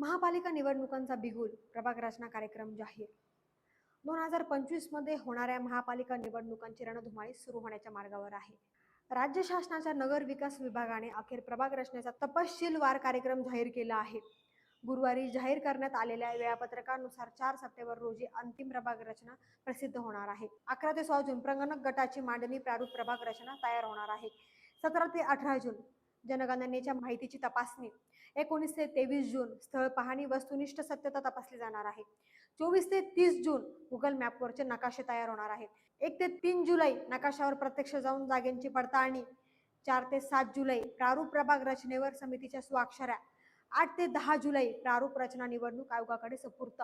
महापालिका निवडणुकांचा बिगुल, प्रभाग रचना कार्यक्रम जाहीर. 2025 मध्ये होणाऱ्या महापालिका निवडणुकांची रणधुमाळी सुरू होण्याच्या मार्गावर आहे. राज्य शासनाच्या नगर विकास विभागाने अखेर प्रभाग रचनेचा तपशीलवार कार्यक्रम जाहीर केला आहे. गुरुवारी जाहीर करण्यात आलेल्या वेळापत्रकानुसार 4 सप्टेंबर रोजी अंतिम प्रभाग रचना प्रसिद्ध होणार आहे. 11 ते 16 जून प्रगणक गटाची मांडणी प्रारूप प्रभाग रचना तयार होणार आहे. 17 ते 18 जून जनगणनेच्या माहितीची तपासणी. 19 ते 23 जून स्थळ पाहणी वस्तुनिष्ठ सत्यता तपासली जाणार आहे. 24 ते 30 जून गुगल मॅपवरचे नकाशे तयार होणार आहेत. 1 ते 3 जुलै नकाशावर प्रत्यक्ष जाऊन जागेची पडताळणी. 4 ते 7 जुलै प्रारूप प्रभाग रचनेवर समितीच्या स्वाक्षऱ्या. 8 ते 10 जुलै प्रारूप रचना निवडणूक आयोगाकडे सुपूर्त.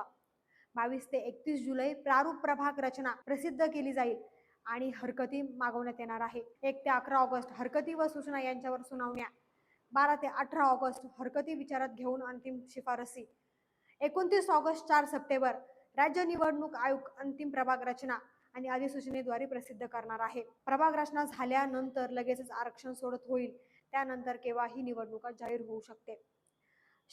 22 ते 31 जुलै प्रारूप प्रभाग रचना प्रसिद्ध केली जाईल आणि हरकती मागवण्यात येणार आहे. 1 ते 11 ऑगस्ट हरकती व सूचना यांच्यावर सुनावण्या. 12 ते 18 ऑगस्ट हरकती विचारात घेऊन अंतिम शिफारसी. 29 ऑगस्ट 4 सप्टेंबर राज्य निवडणूक आयोग अंतिम प्रभाग रचना आणि अधिसूचनेद्वारे प्रसिद्ध करणार आहे. प्रभाग रचना झाल्यानंतर लगेचच आरक्षण सोडत होईल. त्यानंतर केव्हाही निवडणुका जाहीर होऊ शकते.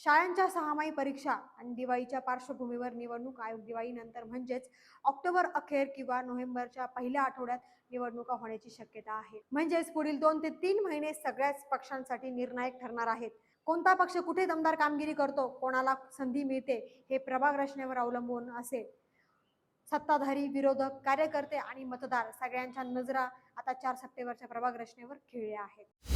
शाळांच्या 6माही परीक्षा आणि दिवाळीच्या पार्श्वभूमीवर निवडणूक आयोग दिवाळीनंतर म्हणजेच ऑक्टोबर अखेर किंवा नोव्हेंबरच्या पहिल्या आठवड्यात निवडणुका होण्याची शक्यता आहे. म्हणजेच पुढील 2 ते 3 महिने सगळ्याच पक्षांसाठी निर्णायक ठरणार आहेत. कोणता पक्ष कुठे दमदार कामगिरी करतो, कोणाला संधी मिळते, हे प्रभाग रचनेवर अवलंबून असेल. सत्ताधारी, विरोधक, कार्यकर्ते आणि मतदार सगळ्यांच्या नजरा आता 4 सप्टेंबरच्या प्रभाग रचनेवर खिळल्या आहेत.